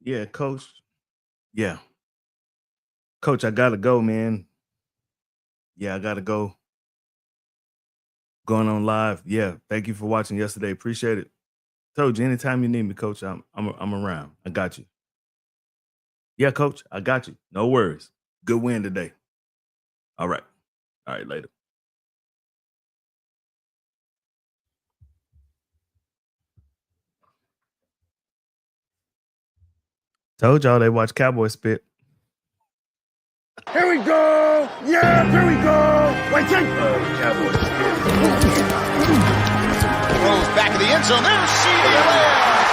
Yeah, coach. Yeah. Coach, I gotta go, man. Yeah, I gotta go. Going on live. Yeah. Thank you for watching yesterday. Appreciate it. Told you anytime you need me, coach, I'm around. I got you. Yeah, coach, I got you. No worries. Good win today. All right. All right, later. Told y'all they watch Cowboys spit. Here we go! Yeah, here we go! Wait, take Cowboys spit. Throws back of the end zone. There's CeeDee Lamb.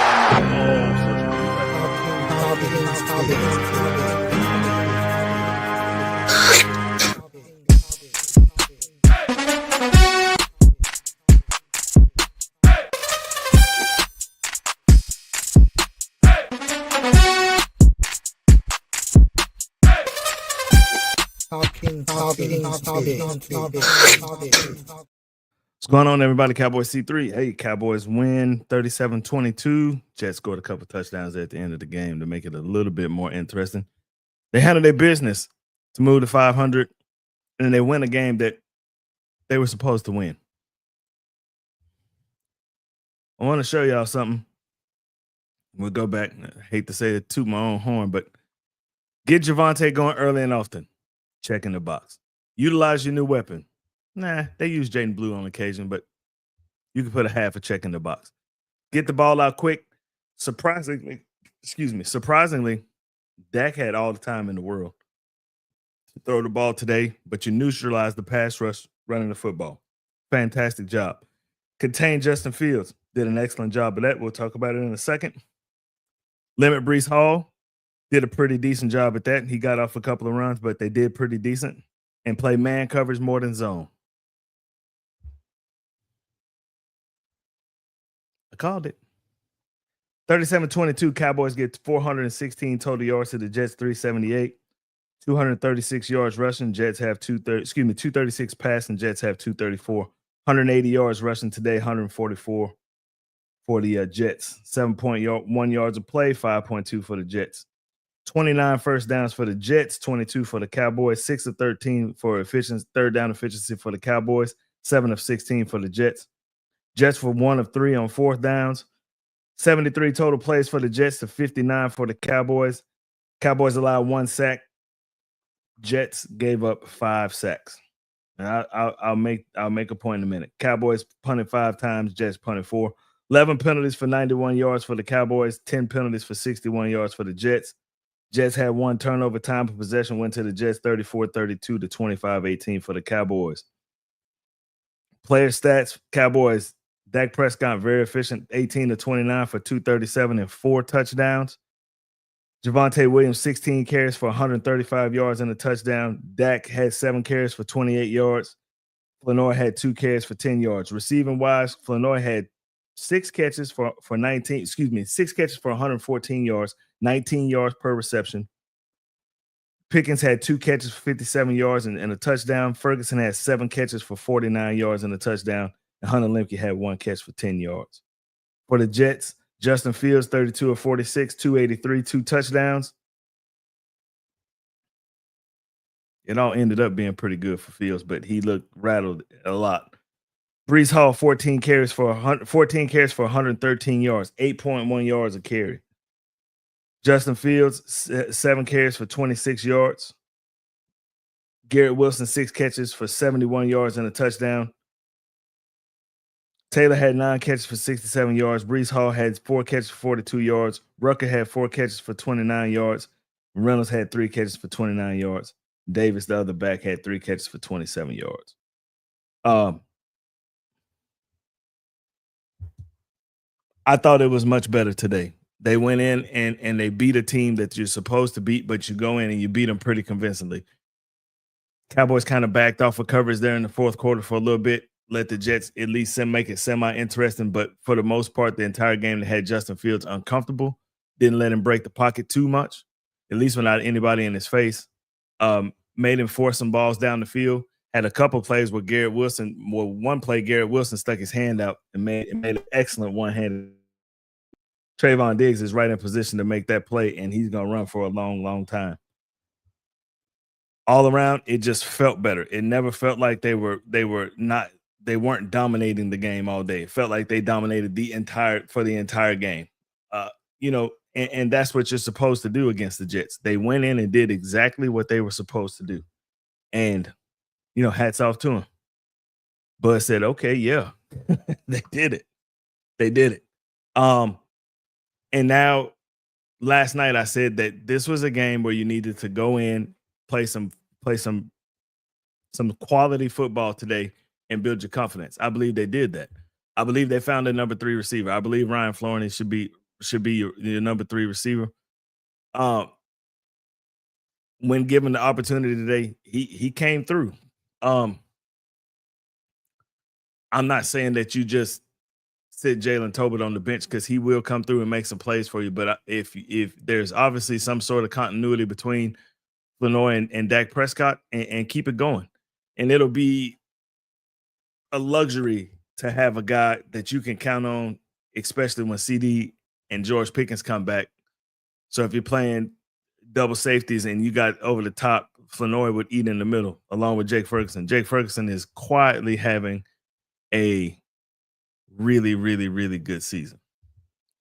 What's going on, everybody? Cowboys C3. Hey, Cowboys win 37-22. Jets scored a couple touchdowns at the end of the game to make it a little bit more interesting. They handled their business to move to 500, and then they win a game that they were supposed to win. I want to show y'all something. We'll go back. I hate to say it, toot my own horn, but get Javonte going early and often. Check in the box. Utilize your new weapon. Nah, they use Jaden Blue on occasion, but you can put a half a check in the box. Get the ball out quick. Surprisingly, Dak had all the time in the world to throw the ball today, but you neutralized the pass rush running the football. Fantastic job. Contain Justin Fields. Did an excellent job of that. We'll talk about it in a second. Limit Breece Hall. Did a pretty decent job at that. He got off a couple of runs, but they did pretty decent. And play man coverage more than zone. I called it. 37-22, Cowboys get 416 total yards to the Jets, 378. 236 yards rushing. Jets have 236 passing. Jets have 234. 180 yards rushing today, 144 for the Jets. 7.1 yards of play, 5.2 for the Jets. 29 first downs for the Jets, 22 for the Cowboys, 6 of 13 for efficiency, third down efficiency for the Cowboys, 7 of 16 for the Jets. Jets were 1 of 3 on fourth downs, 73 total plays for the Jets to 59 for the Cowboys. Cowboys allowed 1 sack. Jets gave up 5 sacks. And I'll make a point in a minute. Cowboys punted 5 times, Jets punted 4. 11 penalties for 91 yards for the Cowboys, 10 penalties for 61 yards for the Jets. Jets had 1 turnover, time of possession went to the Jets, 34-32 to 25-18 for the Cowboys. Player stats, Cowboys, Dak Prescott very efficient, 18-29 for 237 and 4 touchdowns. Javonte Williams, 16 carries for 135 yards and a touchdown. Dak had 7 carries for 28 yards. Flanoy had 2 carries for 10 yards. Receiving wise, Flanoy had 6 catches for 114 yards, 19 yards per reception. Pickens had 2 catches for 57 yards and a touchdown. Ferguson had 7 catches for 49 yards and a touchdown. And Hunter Lemke had 1 catch for 10 yards. For the Jets, Justin Fields, 32 of 46, 283, 2 touchdowns. It all ended up being pretty good for Fields, but he looked rattled a lot. Breece Hall, 14 carries for 113 yards, 8.1 yards a carry. Justin Fields, 7 carries for 26 yards. Garrett Wilson, 6 catches for 71 yards and a touchdown. Taylor had 9 catches for 67 yards. Breece Hall had 4 catches for 42 yards. Rucker had 4 catches for 29 yards. Reynolds had 3 catches for 29 yards. Davis, the other back, had 3 catches for 27 yards. I thought it was much better today. They went in and they beat a team that you're supposed to beat, but you go in and you beat them pretty convincingly. Cowboys kind of backed off of coverage there in the fourth quarter for a little bit, let the Jets at least make it semi-interesting, but for the most part, the entire game they had Justin Fields uncomfortable, didn't let him break the pocket too much, at least without anybody in his face, made him force some balls down the field, had a couple plays where one play Garrett Wilson stuck his hand out and made an excellent one-handed Trayvon Diggs is right in position to make that play, and he's going to run for a long, long time. All around, it just felt better. It never felt like they weren't dominating the game all day. It felt like they dominated the entire game. And that's what you're supposed to do against the Jets. They went in and did exactly what they were supposed to do. And hats off to them. Bud said, okay, yeah, they did it. They did it. And now last night I said that this was a game where you needed to go in, play some quality football today and build your confidence. I believe they did that. I believe they found a number 3 receiver. I believe Ryan Flores should be your number 3 receiver. When given the opportunity today, he came through. I'm not saying that you just sit Jalen Tolbert on the bench because he will come through and make some plays for you. But if there's obviously some sort of continuity between Flanoy and Dak Prescott, and keep it going, and it'll be a luxury to have a guy that you can count on, especially when CD and George Pickens come back. So if you're playing double safeties and you got over the top, Flanoy would eat in the middle along with Jake Ferguson. Jake Ferguson is quietly having a really, really, really good season.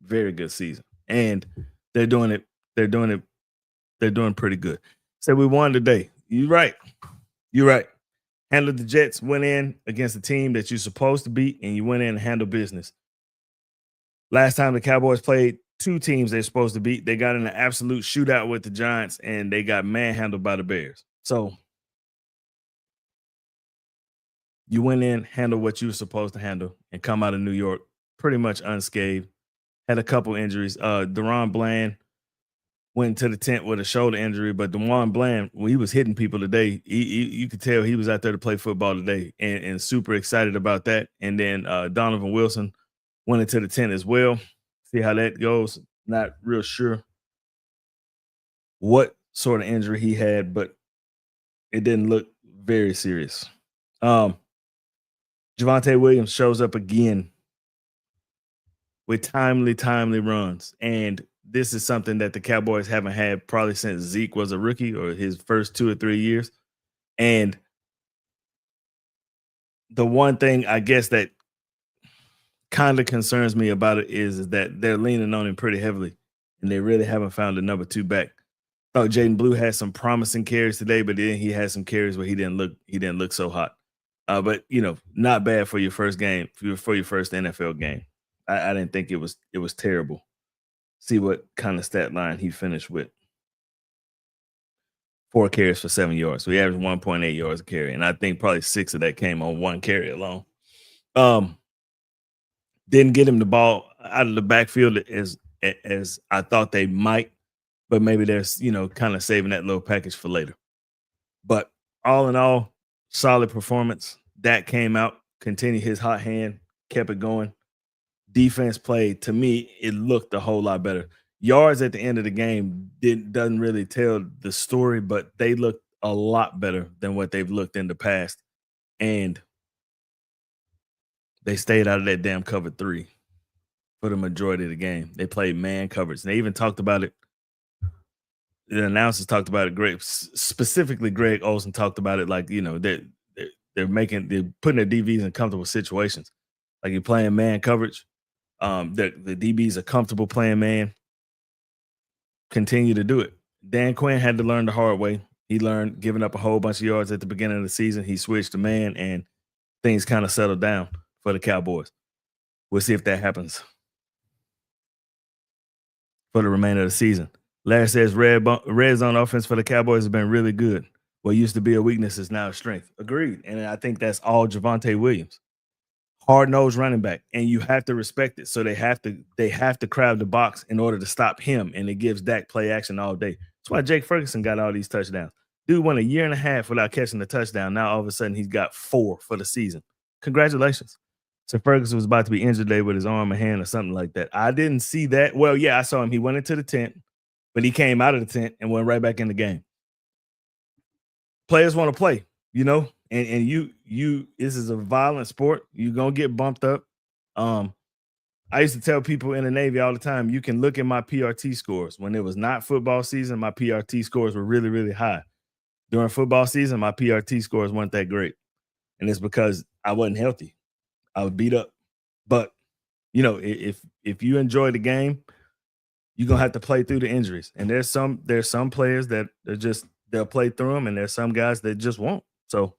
Very good season. And they're doing it. They're doing pretty good. So we won today. You're right. Handled the Jets, went in against a team that you're supposed to beat, and you went in and handled business. Last time the Cowboys played 2 teams they're supposed to beat, they got in an absolute shootout with the Giants, and they got manhandled by the Bears. So you went in, handled what you were supposed to handle, and come out of New York pretty much unscathed. Had a couple injuries. Deron Bland went to the tent with a shoulder injury, but DeJuan Bland, when he was hitting people today, you could tell he was out there to play football today, and super excited about that. And then Donovan Wilson went into the tent as well. See how that goes. Not real sure what sort of injury he had, but it didn't look very serious. Javonte Williams shows up again with timely runs, and this is something that the Cowboys haven't had probably since Zeke was a rookie or his first 2 or 3 years. And the one thing I guess that kind of concerns me about it is that they're leaning on him pretty heavily, and they really haven't found a number 2 back. Thought Jaden Blue had some promising carries today, but then he had some carries where he didn't look so hot. But not bad for your first game, for your first NFL game. I didn't think it was terrible. See what kind of stat line he finished with. 4 carries for 7 yards. So he averaged 1.8 yards a carry. And I think probably 6 of that came on 1 carry alone. Didn't get him the ball out of the backfield as I thought they might, but maybe there's, kind of saving that little package for later. But all in all, solid performance. Dak came out, continued his hot hand, kept it going. Defense played, to me, it looked a whole lot better. Yards at the end of the game doesn't really tell the story, but they looked a lot better than what they've looked in the past. And they stayed out of that damn cover 3 for the majority of the game. They played man coverage. And they even talked about it. The announcers talked about it. Specifically, Greg Olsen talked about it like, they're putting their DBs in comfortable situations. Like you're playing man coverage. The DBs are comfortable playing man. Continue to do it. Dan Quinn had to learn the hard way. He learned giving up a whole bunch of yards at the beginning of the season. He switched to man, and things kind of settled down for the Cowboys. We'll see if that happens for the remainder of the season. Larry says red zone offense for the Cowboys has been really good. What used to be a weakness is now a strength. Agreed. And I think that's all Javonte Williams. Hard-nosed running back, and you have to respect it. So they have to crowd the box in order to stop him, and it gives Dak play action all day. That's why Jake Ferguson got all these touchdowns. Dude went a year and a half without catching a touchdown. Now all of a sudden he's got 4 for the season. Congratulations. So Ferguson was about to be injured today with his arm or hand or something like that. I didn't see that. Well, yeah, I saw him. He went into the tent, but he came out of the tent and went right back in the game. Players want to play, and you this is a violent sport. You're gonna get bumped up. I used to tell people in the Navy all the time, you can look at my PRT scores. When it was not football season, my PRT scores were really, really high. During football season, my PRT scores weren't that great. And it's because I wasn't healthy. I was beat up. But, if you enjoy the game, you're gonna have to play through the injuries. And there's some players that are just they'll play through them, and there's some guys that just won't. So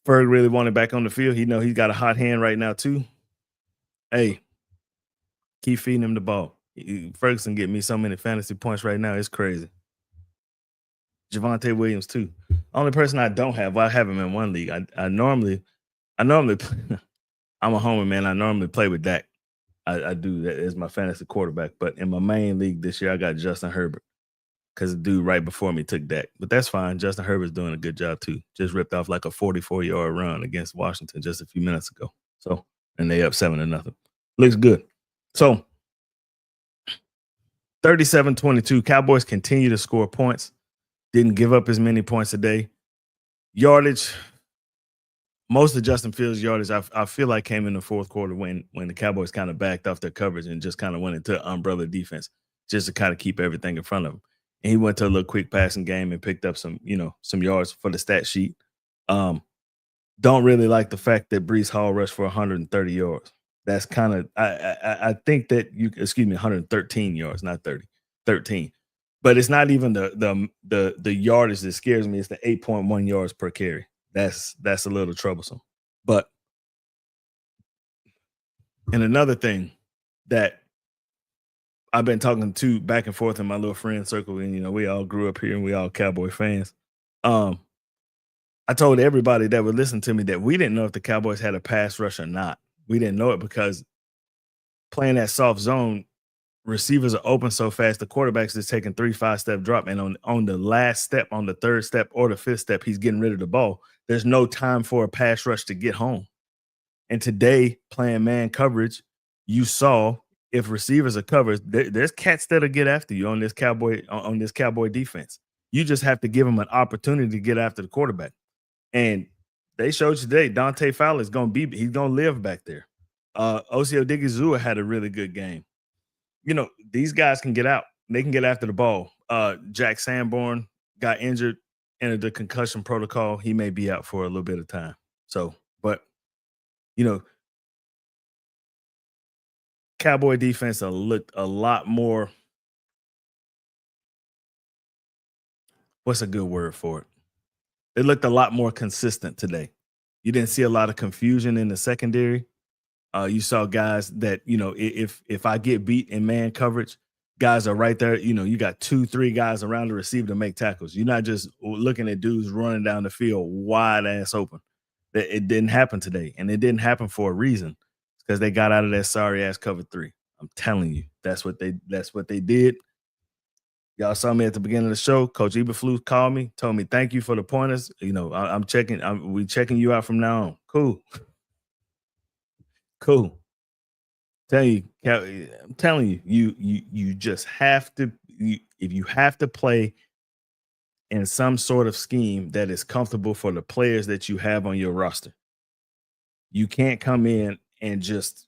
Ferg really wanted back on the field. He's got a hot hand right now too. Hey, keep feeding him the ball. Ferguson get me so many fantasy points right now. It's crazy. Javonte Williams too. Only person I don't have. Well, I have him in one league. I normally play, I'm a homer, man. I normally play with Dak. I do that as my fantasy quarterback. But in my main league this year, I got Justin Herbert because the dude right before me took Dak. But that's fine. Justin Herbert's doing a good job too. Just ripped off like a 44-yard run against Washington just a few minutes ago. So, and they up 7-0. Looks good. So 37-22. Cowboys continue to score points. Didn't give up as many points today. Yardage. Most of Justin Fields' yardage, I feel like, came in the fourth quarter when the Cowboys kind of backed off their coverage and just kind of went into umbrella defense just to kind of keep everything in front of him. And he went to a little quick passing game and picked up some yards for the stat sheet. Don't really like the fact that Breece Hall rushed for 130 yards. That's kind of I think that 113 yards, not 30, 13. But it's not even the yardage that scares me. It's the 8.1 yards per carry. That's a little troublesome. But and another thing that I've been talking to back and forth in my little friend circle, and we all grew up here and we all Cowboy fans. I told everybody that would listen to me that we didn't know if the Cowboys had a pass rush or not. We didn't know it because playing that soft zone, receivers are open so fast, the quarterback's just taking 3-5-step drop. And on the last step, on the third step or the fifth step, he's getting rid of the ball. There's no time for a pass rush to get home. And today, playing man coverage, you saw if receivers are covered, there's cats that'll get after you on this Cowboy defense. You just have to give them an opportunity to get after the quarterback. And they showed you today, Dante Fowler he's going to live back there. Oseo Odigizua had a really good game. These guys can get out. They can get after the ball. Jack Sanborn got injured, entered the concussion protocol. He may be out for a little bit of time. So, but, Cowboy defense looked a lot more. What's a good word for it? It looked a lot more consistent today. You didn't see a lot of confusion in the secondary. You saw guys that, if I get beat in man coverage, guys are right there. You got 2-3 guys around the receiver to make tackles. You're not just looking at dudes running down the field wide ass open. It didn't happen today. And it didn't happen for a reason. It's because they got out of that sorry ass cover 3. I'm telling you, that's what they did. Y'all saw me at the beginning of the show. Coach Eberflus called me, told me, thank you for the pointers. I'm checking. We checking you out from now on. Cool. I'm telling you, you just have to. If you have to play in some sort of scheme that is comfortable for the players that you have on your roster, you can't come in and just,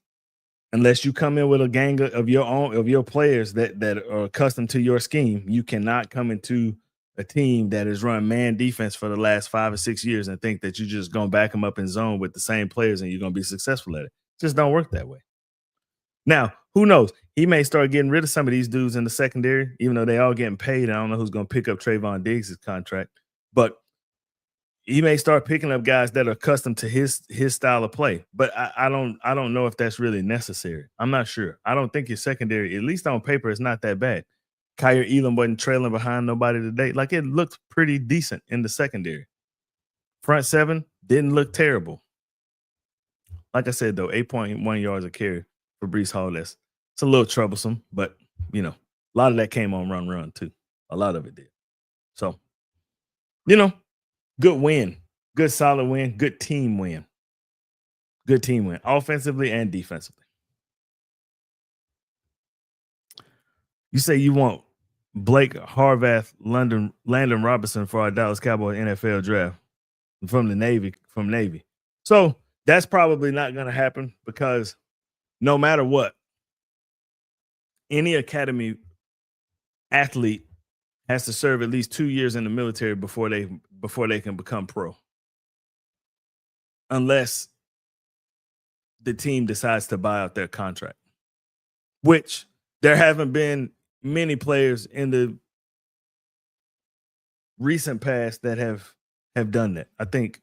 unless you come in with a gang of your players that are accustomed to your scheme, you cannot come into a team that has run man defense for the last 5 or 6 years and think that you're just going to back them up in zone with the same players and you're going to be successful at it. It just don't work that way. Now, who knows? He may start getting rid of some of these dudes in the secondary, even though they all getting paid. I don't know who's going to pick up Trayvon Diggs' contract, but he may start picking up guys that are accustomed to his style of play. But I don't know if that's really necessary. I'm not sure. I don't think his secondary, at least on paper, is not that bad. Kyer Elam wasn't trailing behind nobody today. Like, it looked pretty decent in the secondary. Front seven didn't look terrible. Like I said, though, 8.1 yards a carry for Breece Hall. It's a little troublesome, but, a lot of that came on run, too. A lot of it did. So, good win. Good solid win. Good team win. Good team win. Offensively and defensively. You say you want Blake Harvath, Landon Robinson for our Dallas Cowboys NFL draft from the Navy. So that's probably not going to happen because no matter what, any academy athlete has to serve at least 2 years in the military before they can become pro. Unless the team decides to buy out their contract, which there haven't been many players in the recent past that have done that. I think,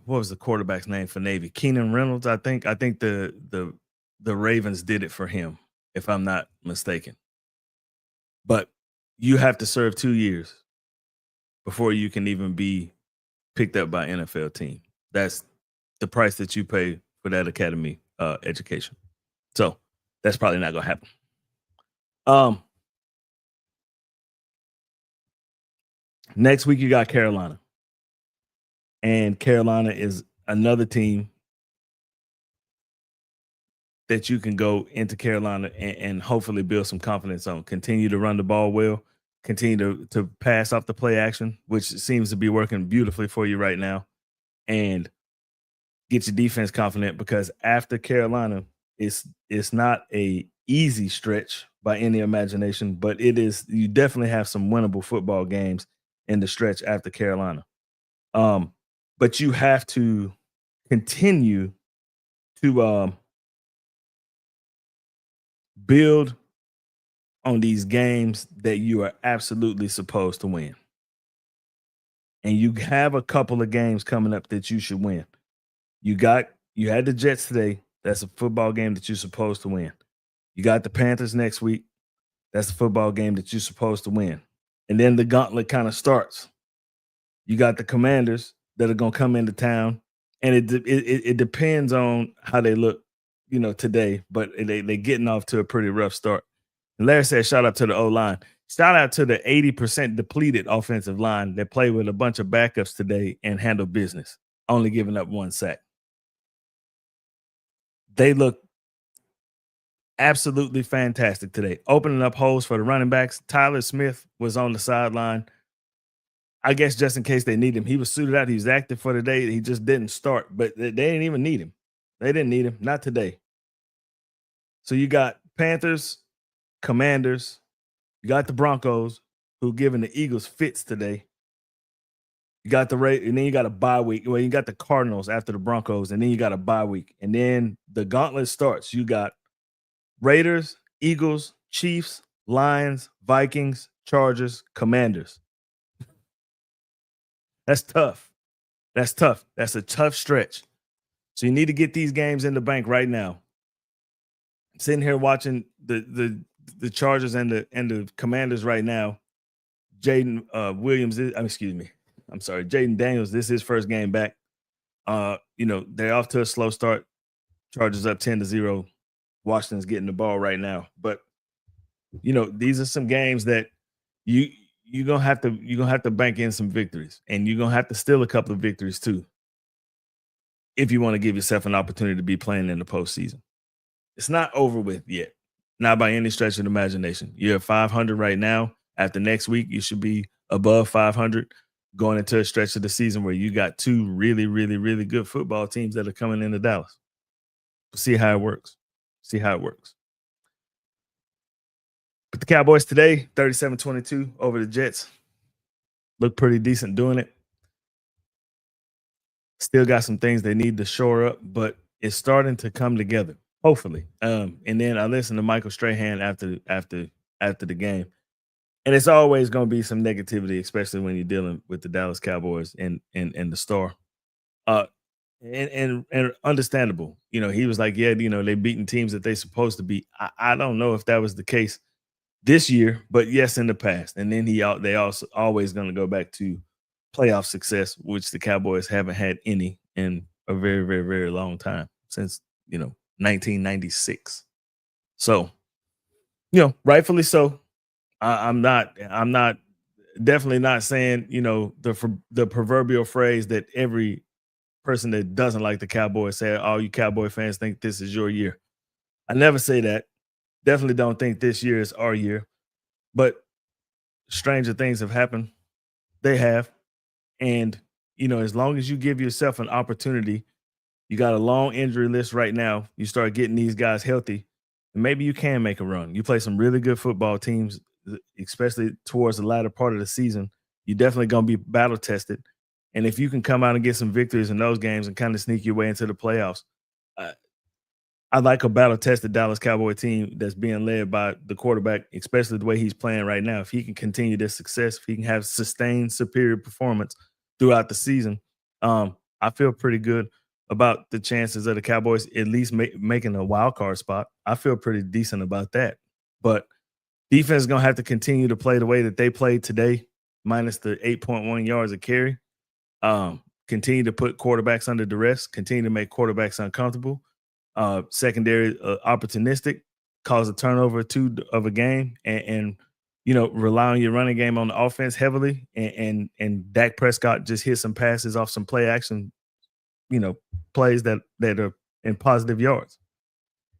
what was the quarterback's name for Navy? Keenan Reynolds, I think. I think the Ravens did it for him, if I'm not mistaken. But you have to serve 2 years before you can even be picked up by an NFL team. That's the price that you pay for that academy education. So that's probably not going to happen. Next week, you got Carolina. And Carolina is another team that you can go into Carolina and hopefully build some confidence on. Continue to run the ball well. Continue to pass off the play action, which seems to be working beautifully for you right now. And get your defense confident, because after Carolina, it's not a easy stretch by any imagination, but it is. You definitely have some winnable football games in the stretch after Carolina. But you have to continue to build on these games that you are absolutely supposed to win. And you have a couple of games coming up that you should win. You had the Jets today. That's a football game that you're supposed to win. You got the Panthers next week. That's a football game that you're supposed to win. And then the gauntlet kind of starts. You got the Commanders that are going to come into town, and it depends on how they look, today. But they're getting off to a pretty rough start. And Larry said, "Shout out to the O-line. Shout out to the 80% depleted offensive line that played with a bunch of backups today and handled business, only giving up 1 sack." They look absolutely fantastic today, opening up holes for the running backs. Tyler Smith was on the sideline, I guess just in case they need him. He was suited out. He was active for the day. He just didn't start, but they didn't even need him. They didn't need him, not today. So you got Panthers, Commanders, you got the Broncos, who giving the Eagles fits today. You got the Raiders, and then you got a bye week. Well, you got the Cardinals after the Broncos, and then you got a bye week. And then the gauntlet starts. You got Raiders, Eagles, Chiefs, Lions, Vikings, Chargers, Commanders. That's tough. That's tough. That's a tough stretch. So you need to get these games in the bank right now. I'm sitting here watching the Chargers and the Commanders right now. Jaden Williams, Jaden Daniels, this is his first game back. They're off to a slow start. Chargers up 10-0. Washington's getting the ball right now. But these are some games that you're gonna have to bank in some victories, and you're gonna have to steal a couple of victories too, if you want to give yourself an opportunity to be playing in the postseason. It's not over with yet, not by any stretch of the imagination. You're at 500 right now. After next week, you should be above 500, going into a stretch of the season where you got 2 really, really, really good football teams that are coming into Dallas. See how it works. But the Cowboys today, 37-22 over the Jets. Look pretty decent doing it. Still got some things they need to shore up, but it's starting to come together, hopefully. And then I listened to Michael Strahan after the game. And it's always going to be some negativity, especially when you're dealing with the Dallas Cowboys and the star. And understandable. He was like, yeah, they beating teams that they supposed to beat. I don't know if that was the case this year, but yes, in the past. And then they also always going to go back to playoff success, which the Cowboys haven't had any in a very, very, very long time, since 1996. So, rightfully so. I'm definitely not saying, the proverbial phrase that every person that doesn't like the Cowboys say, all you Cowboy fans think this is your year. I never say that. Definitely don't think this year is our year. But stranger things have happened. They have. And, as long as you give yourself an opportunity, You got a long injury list right now. You start getting these guys healthy, and maybe you can make a run. You play some really good football teams, especially towards the latter part of the season. You're definitely going to be battle tested. And if you can come out and get some victories in those games and kind of sneak your way into the playoffs, I like a battle tested Dallas Cowboy team that's being led by the quarterback, especially the way he's playing right now. If he can continue this success, if he can have sustained superior performance throughout the season, I feel pretty good about the chances of the Cowboys at least making a wild card spot. I feel pretty decent about that. But defense is going to have to continue to play the way that they played today, minus the 8.1 yards of carry. Continue to put quarterbacks under duress, continue to make quarterbacks uncomfortable. Secondary opportunistic, cause a turnover or two of a game, and rely on your running game on the offense heavily, and Dak Prescott just hit some passes off some play action, plays that are in positive yards.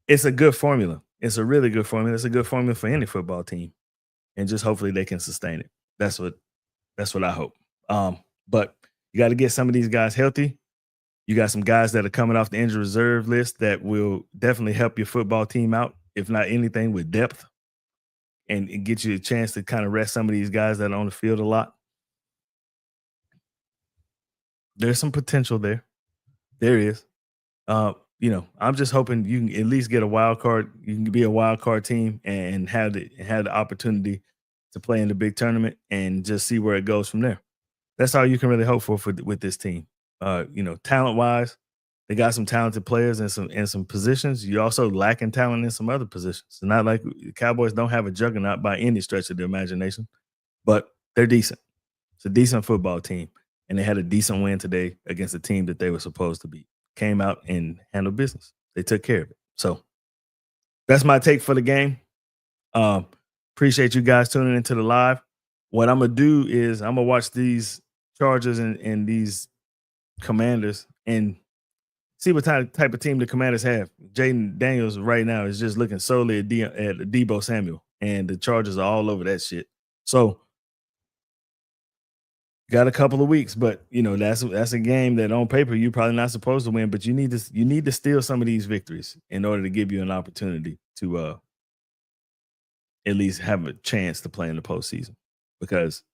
It's a good formula. It's a really good formula. It's a good formula for any football team, and just hopefully they can sustain it. That's what I hope. But you got to get some of these guys healthy. You got some guys that are coming off the injury reserve list that will definitely help your football team out, if not anything, with depth, and get you a chance to kind of rest some of these guys that are on the field a lot. There's some potential there. There is. I'm just hoping you can at least get a wild card. You can be a wild card team and have the opportunity to play in the big tournament and just see where it goes from there. That's all you can really hope for with this team. Talent wise, they got some talented players in some positions. You also lacking talent in some other positions. It's not like the Cowboys don't have a juggernaut by any stretch of the imagination, but they're decent. It's a decent football team, and they had a decent win today against a team that they were supposed to beat. Came out and handled business. They took care of it. So that's my take for the game. Appreciate you guys tuning into the live. What I'm gonna do is I'm gonna watch these Chargers and these Commanders and see what type of team the Commanders have. Jaden Daniels right now is just looking solely at Deebo Samuel, and the Chargers are all over that shit. So got a couple of weeks, but that's a game that on paper you're probably not supposed to win, but you need to steal some of these victories in order to give you an opportunity to at least have a chance to play in the postseason, because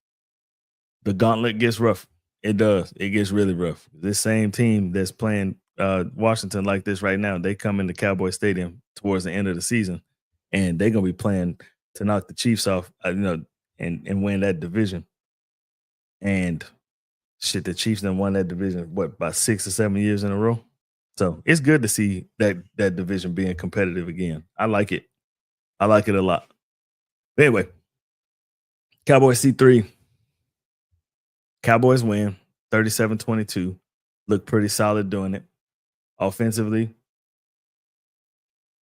the gauntlet gets rough. It does. It gets really rough. This same team that's playing Washington like this right now, they come into Cowboy Stadium towards the end of the season, and they're gonna be playing to knock the Chiefs off, and win that division. And shit, the Chiefs done won that division about 6 or 7 years in a row. So it's good to see that division being competitive again. I like it. I like it a lot. But anyway, Cowboys C3. Cowboys win 37-22. Look pretty solid doing it. Offensively,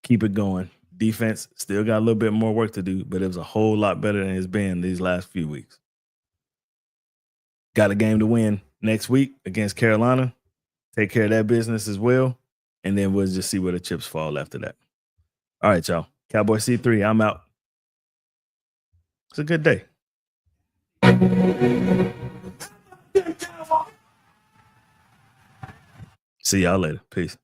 keep it going. Defense still got a little bit more work to do, but it was a whole lot better than it's been these last few weeks. Got a game to win next week against Carolina. Take care of that business as well, and then we'll just see where the chips fall after that. All right, y'all. Cowboy C3, I'm out. It's a good day. See y'all later. Peace.